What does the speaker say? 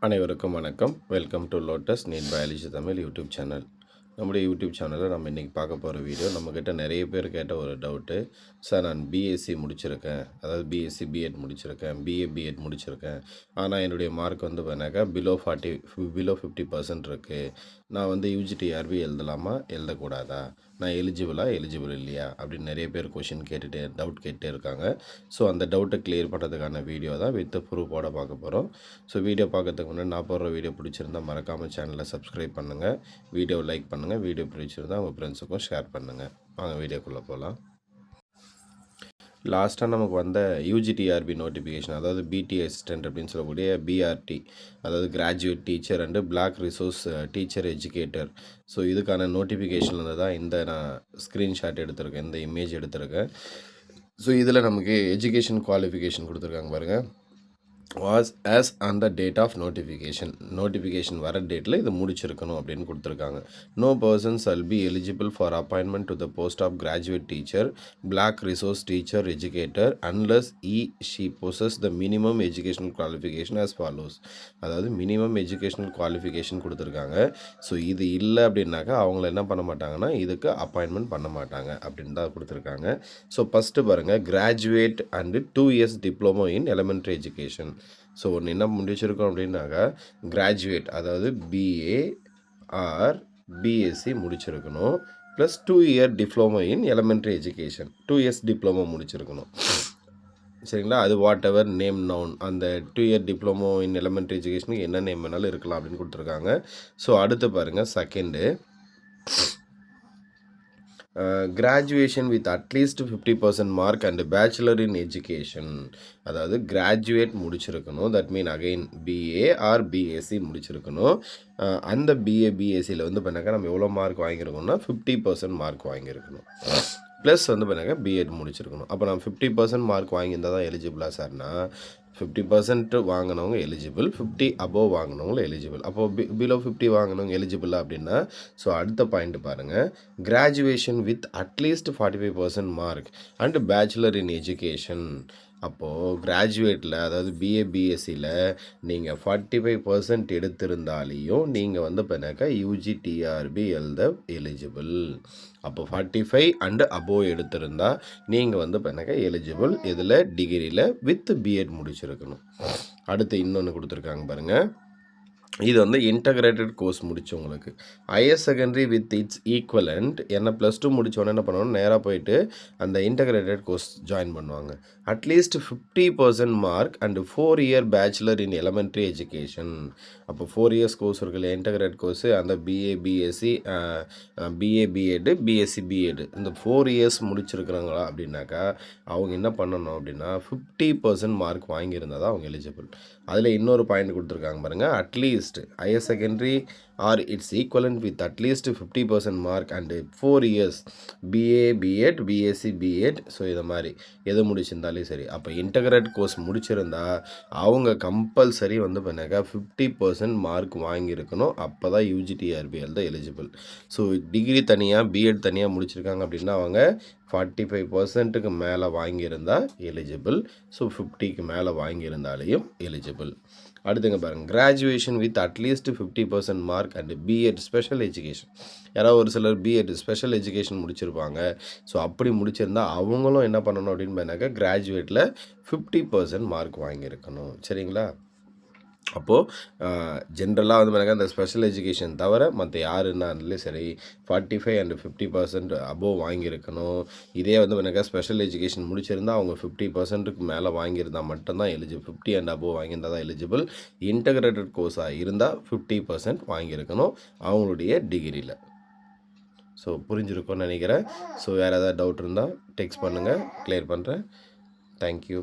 அனைவருக்கும் வணக்கம். Welcome to Lotus NEET biology Tamil YouTube channel. நம்முடைய யூடியூப் சேனலில் நம்ம இன்றைக்கி பார்க்க போகிற வீடியோ, நம்மக்கிட்ட நிறைய பேர் கேட்ட ஒரு டவுட்டு. சார், நான் பிஎஸ்சி முடிச்சிருக்கேன், அதாவது பிஎஸ்சி பிஎட் முடிச்சிருக்கேன், பிஎட் முடிச்சிருக்கேன். ஆனால் என்னுடைய மார்க் வந்து பார்த்தாக்கா பிலோ 50% இருக்குது. நான் வந்து யூஜிடிஆர்பி எழுதலாமா எழுதக்கூடாதா, நான் எலிஜிபிள் இல்லையா அப்படின்னு நிறைய பேர் டவுட் கேட்டுகிட்டே இருக்காங்க. ஸோ அந்த டவுட்டை கிளியர் பண்ணுறதுக்கான வீடியோ தான் வித் ப்ரூஃபோட பார்க்க போகிறோம். ஸோ வீடியோ பார்க்கறதுக்கு முன்னாடி நான் போடுற வீடியோ பிடிச்சிருந்தால் மறக்காமல் சேனலை சப்ஸ்கிரைப் பண்ணுங்கள், வீடியோ லைக் பண்ணுங்கள், வீடியோ பிடிச்சிருந்தால் உங்கள் ஃப்ரெண்ட்ஸுக்கும் ஷேர் பண்ணுங்கள். வாங்க வீடியோக்குள்ளே போகலாம். லாஸ்ட்டாக நமக்கு வந்த யூஜிடிஆர்பி நோட்டிஃபிகேஷன், அதாவது பிடி அசிஸ்டன்ட் அப்படின்னு சொல்லக்கூடிய பிஆர்டி, அதாவது graduate teacher and black resource teacher educator. So இதுக்கான நோட்டிஃபிகேஷனில் தான் இந்த நான் ஸ்க்ரீன்ஷாட் எடுத்திருக்கேன், இந்த இமேஜ் எடுத்திருக்கேன். ஸோ இதில் நமக்கு எஜுகேஷன் குவாலிஃபிகேஷன் கொடுத்துருக்காங்க பாருங்கள். Was as on the date of notification வர டேட்டில் இது முடிச்சிருக்கணும் அப்படின்னு கொடுத்துருக்காங்க. No persons will be eligible for appointment to the post of graduate teacher, block resource teacher educator unless she possess the minimum educational qualification as follows. அதாவது minimum educational qualification கொடுத்துருக்காங்க. So இது இல்லை அப்படின்னாக்கா அவங்கள என்ன பண்ண மாட்டாங்கன்னா இதுக்கு அப்பாயின்மெண்ட் பண்ண மாட்டாங்க அப்படின்னு தான் கொடுத்துருக்காங்க. ஸோ ஃபஸ்ட்டு பாருங்கள், graduate and 2 years diploma in elementary education. So ஒன்று என்ன முடிச்சிருக்கோம் அப்படின்னாக்கா கிராஜுவேட், அதாவது பிஏ ஆர் பிஎஸ்சி முடிச்சிருக்கணும், plus 2 year diploma in elementary education, 2 years diploma முடிச்சிருக்கணும். சரிங்களா? அது வாட் எவர் நேம் நவுன், அந்த 2 year டிப்ளமோ இன் எலிமெண்ட்ரி எஜுகேஷனுக்கு என்ன நேம் வேணாலும் இருக்கலாம் அப்படின்னு கொடுத்துருக்காங்க. ஸோ அடுத்து பாருங்கள், செகண்டு கிராஜுவேஷன் வித் அட்லீஸ்ட் 50% mark and bachelor in education. அதாவது கிராஜுவேட் முடிச்சிருக்கணும், that mean again BA or BSc முடிச்சிருக்கணும். அந்த பிஎஸ்சியில் வந்து பண்ணாக்கா நம்ம எவ்வளோ மார்க் வாங்கியிருக்கோம்னா 50% மார்க் வாங்கியிருக்கணும். ப்ளஸ் வந்து பண்ணாக்கா பிஎட் முடிச்சிருக்கணும். அப்போ நம்ம 50% மார்க் வாங்கியிருந்தால் தான் எலிஜிபிளா சார்னா, 50% வாங்கினவங்க எலிஜிபிள், 50 அபோவ் வாங்கினவங்க எலிஜிபிள். அப்போது பிலோ 50 வாங்கினவங்க எலிஜிபிளா அப்படின்னா, ஸோ அடுத்த பாயிண்ட் பாருங்கள், graduation with at least 45% mark and bachelor in education. அப்போது கிராஜுவேட்டில், அதாவது பிஎஸ்சியில் நீங்கள் 45% எடுத்திருந்தாலையும் நீங்கள் வந்து பண்ணாக்கா யூஜிடிஆர்பி எழுத எலிஜிபிள். அப்போ 45 அண்டு அபோவ் எடுத்திருந்தா நீங்கள் வந்து பண்ணாக்கா எலிஜிபிள். இதில் டிகிரியில் வித் பிஎட் முடிச்சிருக்கணும். அடுத்து இன்னொன்று கொடுத்துருக்காங்க பாருங்கள், இது வந்து இன்டகிரேட்டட் கோர்ஸ் முடித்தவங்களுக்கு higher secondary with its equivalent என்ன +2 முடித்தோன்னே என்ன பண்ணுவாங்க, நேராக போயிட்டு அந்த இன்டகிரேட்டட் கோர்ஸ் ஜாயின் பண்ணுவாங்க. At least 50% mark and 4 year bachelor in elementary education. அப்போ 4 years கோர்ஸ் இருக்குல்ல இன்டகிரேட் கோர்ஸு, அந்த பிஎஸ்சி பிஎட் பிஎஸ்சி பிஎட் இந்த 4 years முடிச்சிருக்கிறாங்களா அப்படின்னாக்கா அவங்க என்ன பண்ணணும் அப்படின்னா 50% மார்க் வாங்கியிருந்தால் தான் அவங்க எலிஜிபிள். அதில் இன்னொரு பாயிண்ட் கொடுத்துருக்காங்க பாருங்கள், at least higher secondary or its equivalent with at least 50% mark and 4 years BA BEd BSc BEd. So இதை மாதிரி எது முடிச்சிருந்தாலே சரி. அப்போ இன்டகிரேட் கோர்ஸ் முடிச்சிருந்தா அவங்க கம்பல்சரி வந்து பண்ணாக்கா 50% மார்க் வாங்கியிருக்கணும். அப்போ தான் யூஜிடிஆர்பி எழுத எலிஜிபிள். ஸோ டிகிரி தனியாக பிஎட் தனியாக முடிச்சிருக்காங்க அப்படின்னா அவங்க 45%க்கு மேலே வாங்கியிருந்தால் எலிஜிபிள். ஸோ 50க்கு மேலே வாங்கியிருந்தாலையும் எலிஜிபிள். அடுத்துங்க பாருங்கள், கிராஜுவேஷன் வித் அட்லீஸ்ட் 50% mark and BEd special education. யாராவது ஒரு சிலர் பிஎட் ஸ்பெஷல் எஜுகேஷன் முடிச்சிருப்பாங்க. ஸோ அப்படி முடிச்சிருந்தால் அவங்களும் என்ன பண்ணணும் அப்படின்னு பார்த்தாக்கா கிராஜுவேட்டில் 50% மார்க் வாங்கியிருக்கணும். சரிங்களா? அப்போது ஜென்ரலாக வந்து பார்த்தாக்கா இந்த ஸ்பெஷல் எஜுகேஷன் தவிர மற்ற யாருன்னாலும் சரி 45 அண்ட் 50% அபோவ் வாங்கியிருக்கணும். இதே வந்து பார்த்தாக்கா ஸ்பெஷல் எஜுகேஷன் முடிச்சிருந்தால் அவங்க 50%க்கு மேலே வாங்கியிருந்தால் மட்டும்தான் எலிஜிபிள். 50 அண்ட் அபோவ் வாங்கியிருந்தால் தான் எலிஜிபிள். இன்டகிரேட்டட் கோர்ஸாக இருந்தால் 50% வாங்கியிருக்கணும் அவங்களுடைய டிகிரியில். ஸோ புரிஞ்சிருக்கும்னு நினைக்கிறேன். ஸோ வேறு ஏதாவது டவுட் இருந்தால் டெக்ஸ்ட் பண்ணுங்கள், கிளியர் பண்ணுறேன். தேங்க்யூ.